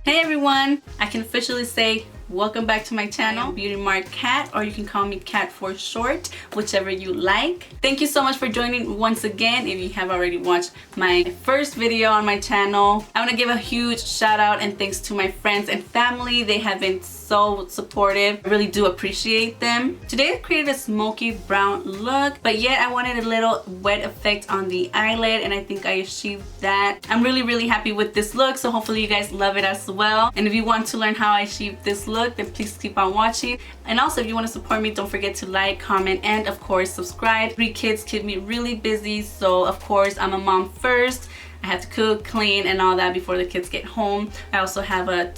Hey everyone, I can officially say welcome back to my channel, Beauty Mark Cat, or you can call me Cat for short, whichever you like. Thank you so much for joining once again. If you have already watched my first video on my channel, I want to give a huge shout out and thanks to my friends and family. They have been so supportive. I really do appreciate them. Today I created a smoky brown look, but yet I wanted a little wet effect on the eyelid, and I think I achieved that. I'm really happy with this look, so hopefully you guys love it as well. And if you want to learn how I achieved this look, then please keep on watching. And also, if you want to support me, don't forget to like, comment, and of course subscribe. 3 kids keep me really busy, so of course I'm a mom first. I have to cook, clean, and all that before the kids get home. I also have a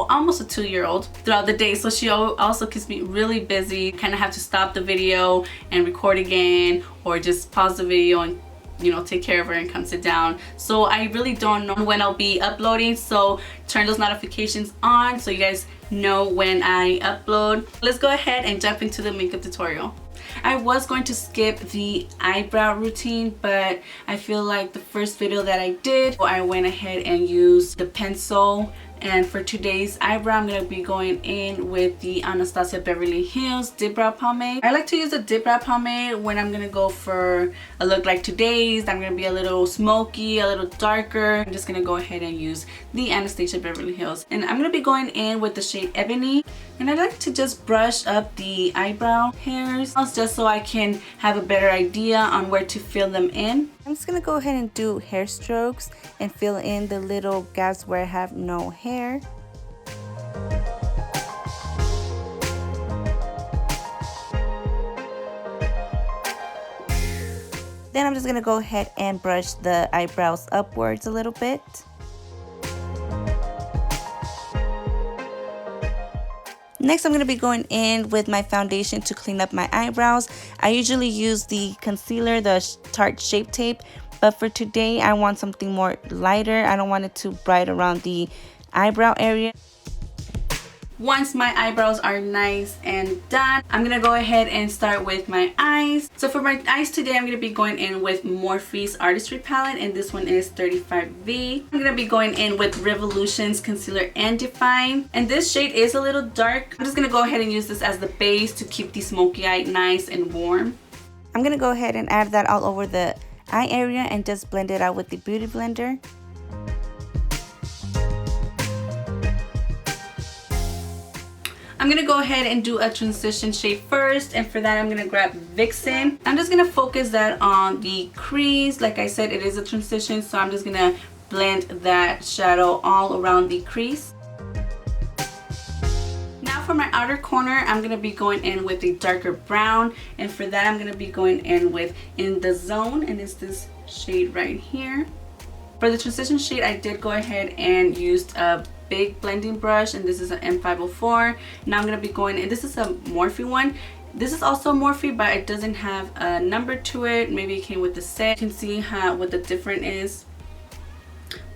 almost a 2-year-old throughout the day, so she also keeps me really busy. Kind of have to stop the video and record again, or just pause the video and take care of her and come sit down. So I really don't know when I'll be uploading, so turn those notifications on so you guys know when I upload. Let's go ahead and jump into the makeup tutorial. I was going to skip the eyebrow routine, but I feel like the first video that I did, I went ahead and used the pencil. And for today's eyebrow, I'm going to be going in with the Anastasia Beverlyhills DIPBROW pomade. I like to use the DIPBROW pomade when I'm going to go for a look like today's. I'm going to be a little smoky, a little darker. I'm just going to go ahead and use the Anastasia Beverlyhills. And I'm going to be going in with the shade Ebony. And I like to just brush up the eyebrow hairs just so I can have a better idea on where to fill them in. I'm just going to go ahead and do hair strokes and fill in the little gaps where I have no hair. Then I'm just going to go ahead and brush the eyebrows upwards a little bit. Next, I'm going to be going in with my foundation to clean up my eyebrows. I usually use the concealer, the Tarte Shape Tape, but for today I want something more lighter. I don't want it too bright around the eyebrow area. Once my eyebrows are nice and done, I'm gonna go ahead and start with my eyes. So for my eyes today, I'm gonna be going in with Morphe's Artistry palette, and this one is 35V. I'm gonna be going in with Revolution's Concealer and Define, and this shade is a little dark. I'm just gonna go ahead and use this as the base to keep the smoky eye nice and warm. I'm gonna go ahead and add that all over the eye area and just blend it out with the Beauty Blender. I'm gonna go ahead and do a transition shade first, and for that I'm gonna grab Vixen. I'm just gonna focus that on the crease. Like I said, it is a transition, so I'm just gonna blend that shadow all around the crease. Now for my outer corner, I'm gonna be going in with a darker brown, and for that I'm gonna be going in with In the Zone, and it's this shade right here. For the transition shade, I did go ahead and used a big blending brush, and this is an M504. Now I'm going to be going in, this is a Morphe one. This is also Morphe, but it doesn't have a number to it. Maybe it came with the set. You can see what the difference is.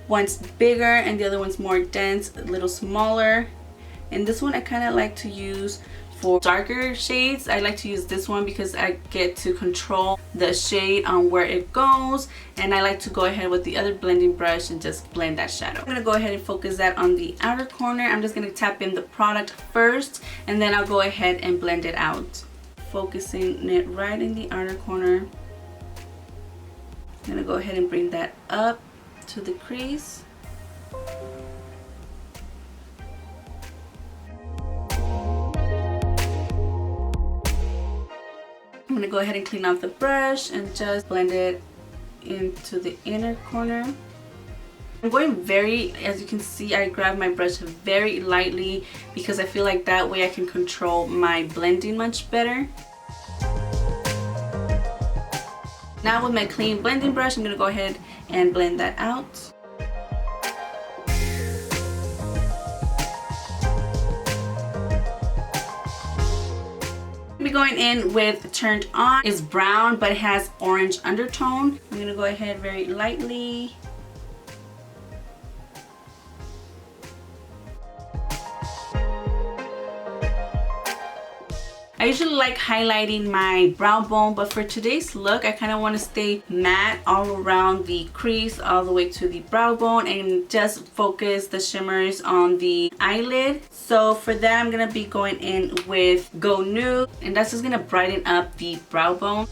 One's bigger and the other one's more dense, a little smaller. And this one I kind of like to use for darker shades. I like to use this one because I get to control the shade on where it goes, and I like to go ahead with the other blending brush and just blend that shadow. I'm gonna go ahead and focus that on the outer corner. I'm just gonna tap in the product first, and then I'll go ahead and blend it out, focusing it right in the outer corner. I'm gonna go ahead and bring that up to the crease. I'm going to go ahead and clean off the brush and just blend it into the inner corner. I'm going as you can see, I grab my brush very lightly because I feel like that way I can control my blending much better. Now with my clean blending brush, I'm going to go ahead and blend that out. Going in with Turned On is brown, but it has orange undertone. I'm gonna go ahead very lightly. I usually like highlighting my brow bone, but for today's look, I kind of want to stay matte all around the crease, all the way to the brow bone, and just focus the shimmers on the eyelid. So for that, I'm going to be going in with Go Nude, and that's just going to brighten up the brow bone.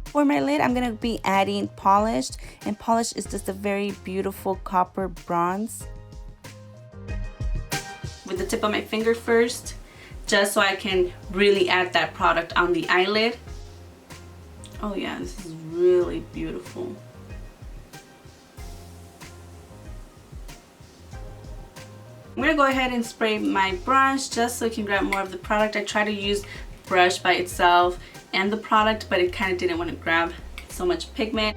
For my lid, I'm going to be adding Polished, and Polished is just a very beautiful copper bronze. With the tip of my finger first, just so I can really add that product on the eyelid. Oh yeah, this is really beautiful. I'm going to go ahead and spray my brush just so you can grab more of the product. I try to use brush by itself and the product, but it kind of didn't want to grab so much pigment.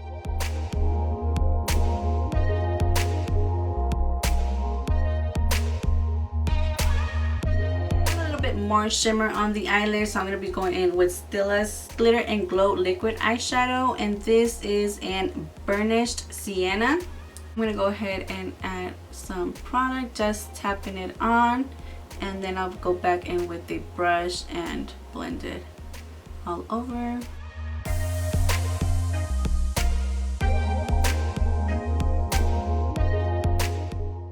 A little bit more shimmer on the eyelid, so I'm going to be going in with Stila's Glitter and Glow Liquid Eyeshadow, and this is in Burnished Sienna. I'm going to go ahead and add some product, just tapping it on, and then I'll go back in with the brush and blend it all over.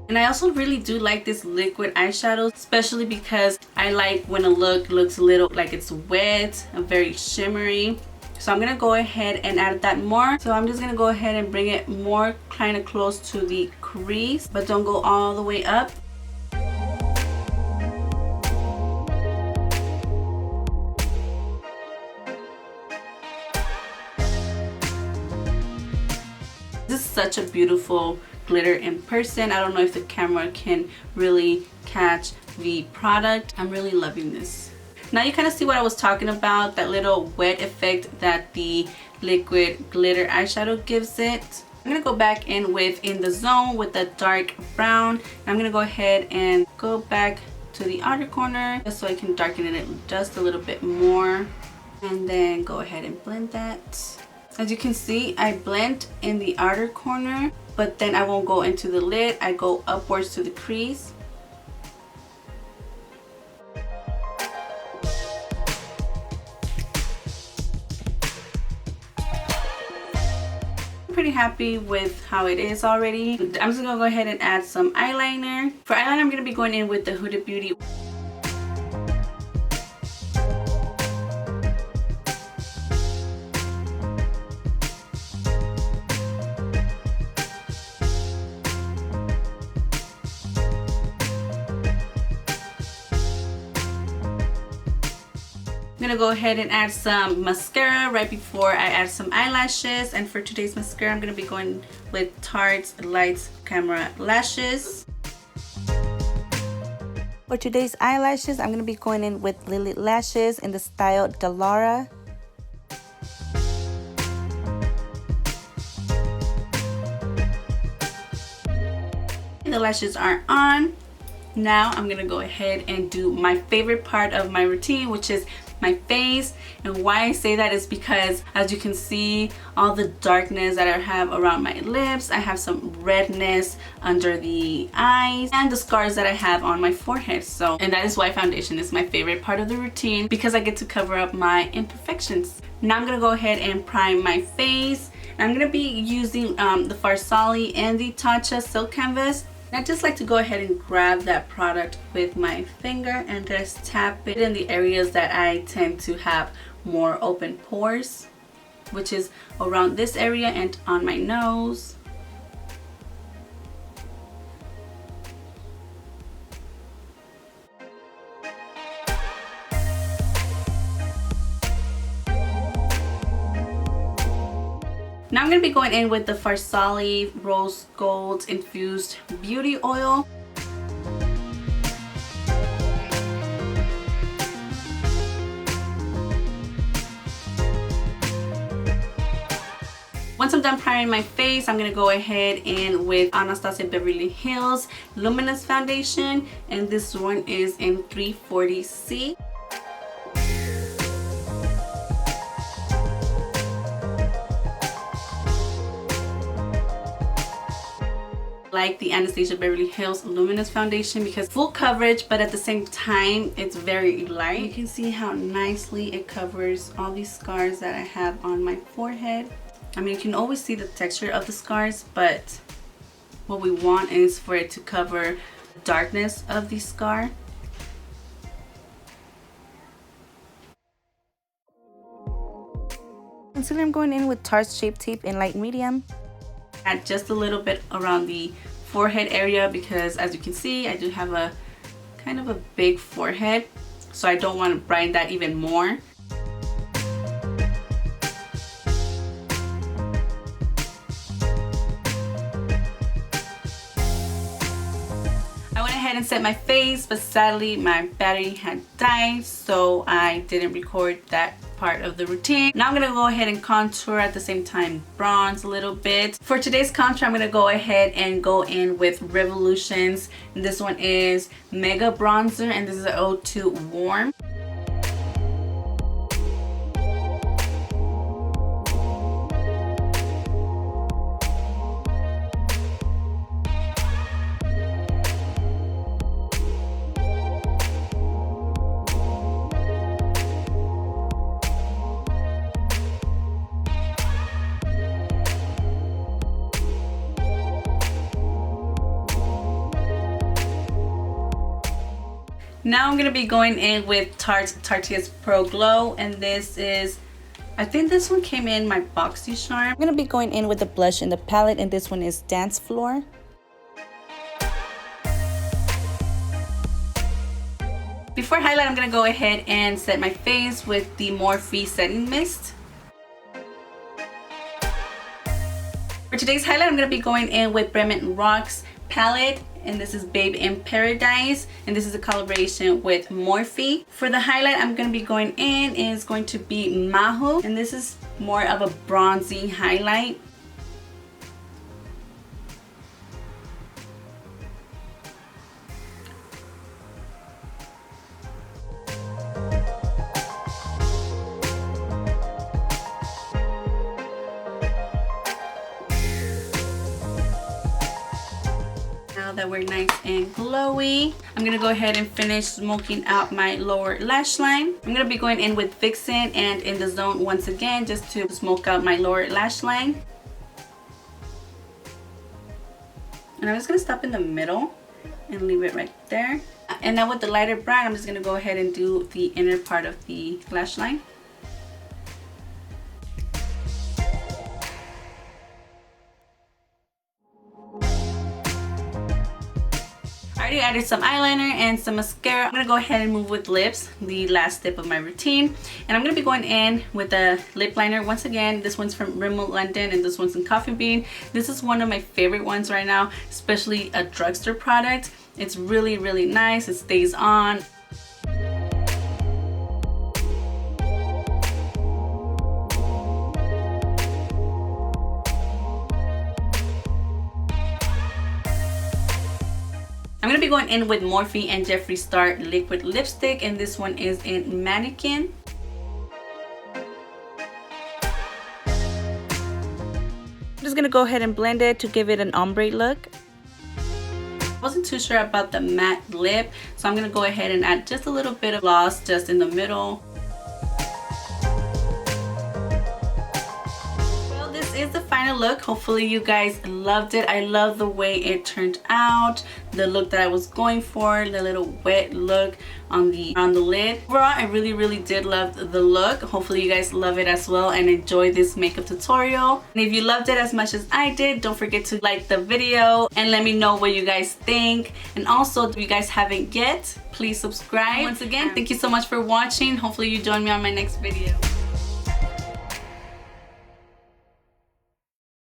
And I also really do like this liquid eyeshadow, especially because I like when a look looks a little like it's wet and very shimmery. So I'm gonna go ahead and add that more. So I'm just gonna go ahead and bring it more kind of close to the crease, but don't go all the way up. This is such a beautiful glitter in person. I don't know if the camera can really catch the product. I'm really loving this. Now you kind of see what I was talking about, that little wet effect that the liquid glitter eyeshadow gives it. I'm going to go back in with In the Zone with the dark brown. I'm going to go ahead and go back to the outer corner just so I can darken it just a little bit more. And then go ahead and blend that. As you can see, I blend in the outer corner, but then I won't go into the lid. I go upwards to the crease. I'm pretty happy with how it is already. I'm just gonna go ahead and add some eyeliner. For eyeliner, I'm gonna be going in with the Huda Beauty. I'm gonna go ahead and add some mascara right before I add some eyelashes, and for today's mascara I'm gonna be going with Tarte's Lights Camera Lashes. For today's eyelashes I'm gonna be going in with Lily Lashes in the style Delara. The lashes are on. Now I'm gonna go ahead and do my favorite part of my routine, which is my face. And why I say that is because, as you can see, all the darkness that I have around my lips, I have some redness under the eyes, and the scars that I have on my forehead. So, and that is why foundation is my favorite part of the routine, because I get to cover up my imperfections. Now I'm gonna go ahead and prime my face. I'm gonna be using the Farsali and the Tatcha Silk Canvas. I just like to go ahead and grab that product with my finger and just tap it in the areas that I tend to have more open pores, which is around this area and on my nose. Now I'm going to be going in with the Farsali Rose Gold Infused Beauty Oil. Once I'm done priming my face, I'm going to go ahead in with Anastasia Beverlyhills Luminous Foundation, and this one is in 340C. like the Anastasia Beverlyhills Luminous foundation because full coverage, but at the same time it's very light. You can see how nicely it covers all these scars that I have on my forehead. I mean, you can always see the texture of the scars, but what we want is for it to cover the darkness of the scar. Consider I'm going in with Tarte Shape Tape in light medium. Add just a little bit around the forehead area because as you can see, I do have a kind of a big forehead, so I don't want to brighten that even more. I went ahead and set my face, but sadly my battery had died, so I didn't record that part of the routine. Now I'm gonna go ahead and contour at the same time, bronze a little bit. For today's contour, I'm gonna go ahead and go in with Revolution's. This one is Mega Bronzer, and this is a 02 Warm. Now I'm gonna be going in with Tarte's Pro Glow, and this is, I think this one came in my Boxy Charm. I'm gonna be going in with the blush in the palette, and this one is Dance Floor. Before highlight, I'm gonna go ahead and set my face with the Morphe Setting Mist. For today's highlight, I'm gonna be going in with BRETMAN Rocks palette, and this is Babe in Paradise, and this is a collaboration with Morphe. For the highlight I'm going to be going in is going to be MAHU, and this is more of a bronzy highlight. That we're nice and glowy, I'm gonna go ahead and finish smoking out my lower lash line. I'm gonna be going in with Vixen and In the Zone once again, just to smoke out my lower lash line. And I'm just gonna stop in the middle and leave it right there. And now with the lighter brown, I'm just gonna go ahead and do the inner part of the lash line. I already added some eyeliner and some mascara. I'm gonna go ahead and move with lips, the last step of my routine. And I'm gonna be going in with a lip liner once again. This one's from Rimmel London, and this one's in Coffee Bean. This is one of my favorite ones right now, especially a drugstore product. It's really, really nice. It stays on. I'm going to be going in with Morphe and Jeffree Star liquid lipstick, and this one is in Mannequin. I'm just going to go ahead and blend it to give it an ombre look. I wasn't too sure about the matte lip, so I'm going to go ahead and add just a little bit of gloss just in the middle. Is the final look. Hopefully you guys loved it. I love the way it turned out, the look that I was going for, the little wet look on the lid. Overall, I really did love the look. Hopefully you guys love it as well and enjoy this makeup tutorial. And if you loved it as much as I did, don't forget to like the video and let me know what you guys think. And also, if you guys haven't yet, please subscribe. Once again, thank you so much for watching. Hopefully you join me on my next video.